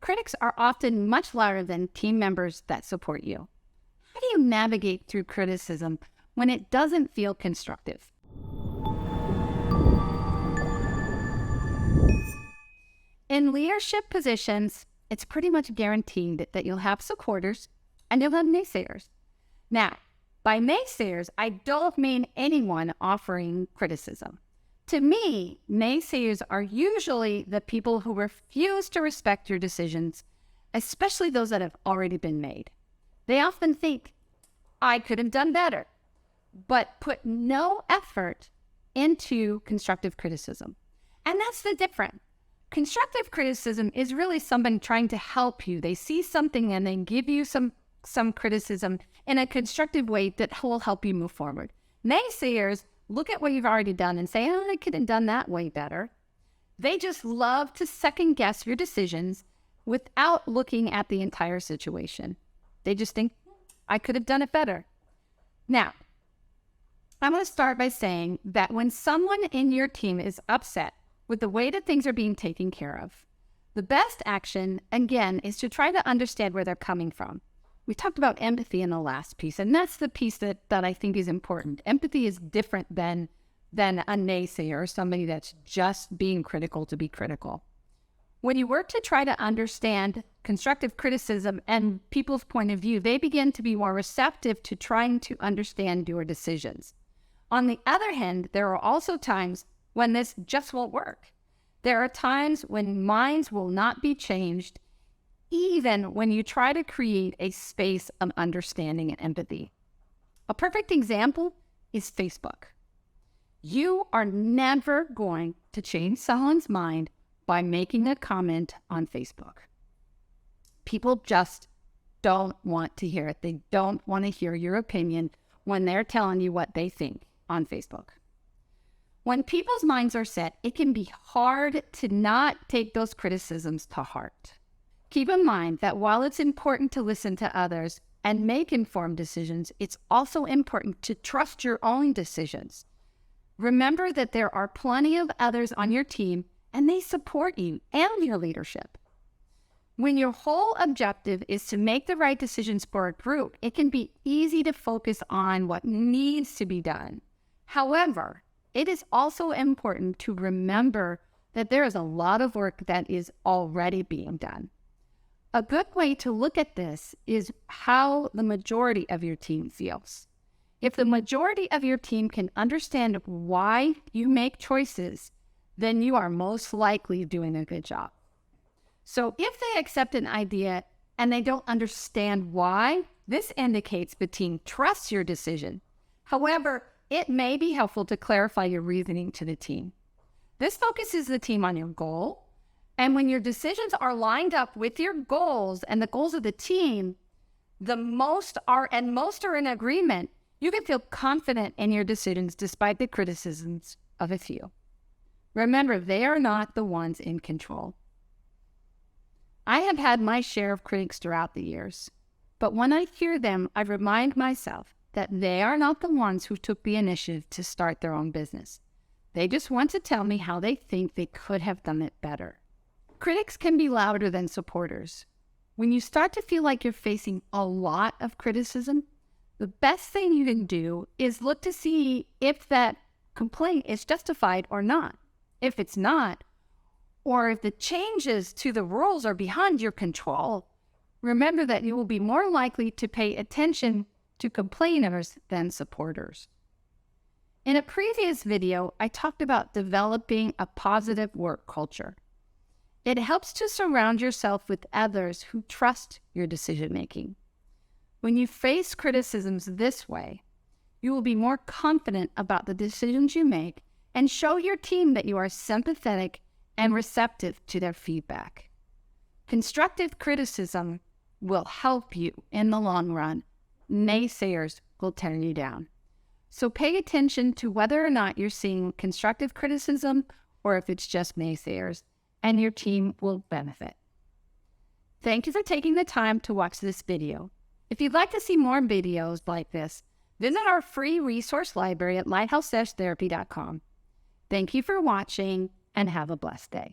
critics are often much louder than team members that support you. How do you navigate through criticism when it doesn't feel constructive? In leadership positions, it's pretty much guaranteed that you'll have supporters and you'll have naysayers. Now, by naysayers, I don't mean anyone offering criticism. To me, naysayers are usually the people who refuse to respect your decisions, especially those that have already been made. They often think, I could have done better, but put no effort into constructive criticism. And that's the difference. Constructive criticism is really someone trying to help you. They see something and they give you some criticism in a constructive way that will help you move forward. Naysayers look at what you've already done and say, I could have done that way better. They just love to second guess your decisions without looking at the entire situation. They just think, I could have done it better. Now, I'm going to start by saying that when someone in your team is upset with the way that things are being taken care of, the best action, again, is to try to understand where they're coming from. We talked about empathy in the last piece, and that's the piece that I think is important. Empathy is different than a naysayer or somebody that's just being critical to be critical. When you work to try to understand constructive criticism and people's point of view, they begin to be more receptive to trying to understand your decisions. On the other hand, there are also times when this just won't work. There are times when minds will not be changed, even when you try to create a space of understanding and empathy. A perfect example is Facebook. You are never going to change someone's mind by making a comment on Facebook. People just don't want to hear it. They don't want to hear your opinion when they're telling you what they think on Facebook. When people's minds are set, it can be hard to not take those criticisms to heart. Keep in mind that while it's important to listen to others and make informed decisions, it's also important to trust your own decisions. Remember that there are plenty of others on your team and they support you and your leadership. When your whole objective is to make the right decisions for a group, it can be easy to focus on what needs to be done. However, it is also important to remember that there is a lot of work that is already being done. A good way to look at this is how the majority of your team feels. If the majority of your team can understand why you make choices, then you are most likely doing a good job. So if they accept an idea and they don't understand why, this indicates the team trusts your decision. However, it may be helpful to clarify your reasoning to the team. This focuses the team on your goal. And when your decisions are lined up with your goals and the goals of the team, most are in agreement, you can feel confident in your decisions despite the criticisms of a few. Remember, they are not the ones in control. I have had my share of critics throughout the years, but when I hear them, I remind myself that they are not the ones who took the initiative to start their own business. They just want to tell me how they think they could have done it better. Critics can be louder than supporters. When you start to feel like you're facing a lot of criticism, the best thing you can do is look to see if that complaint is justified or not. If it's not, or if the changes to the rules are beyond your control, remember that you will be more likely to pay attention to complainers than supporters. In a previous video, I talked about developing a positive work culture. It helps to surround yourself with others who trust your decision-making. When you face criticisms this way, you will be more confident about the decisions you make and show your team that you are sympathetic and receptive to their feedback. Constructive criticism will help you in the long run. Naysayers will tear you down. So pay attention to whether or not you're seeing constructive criticism or if it's just naysayers, and your team will benefit. Thank you for taking the time to watch this video. If you'd like to see more videos like this, visit our free resource library at lighthouse-therapy.com. Thank you for watching and have a blessed day.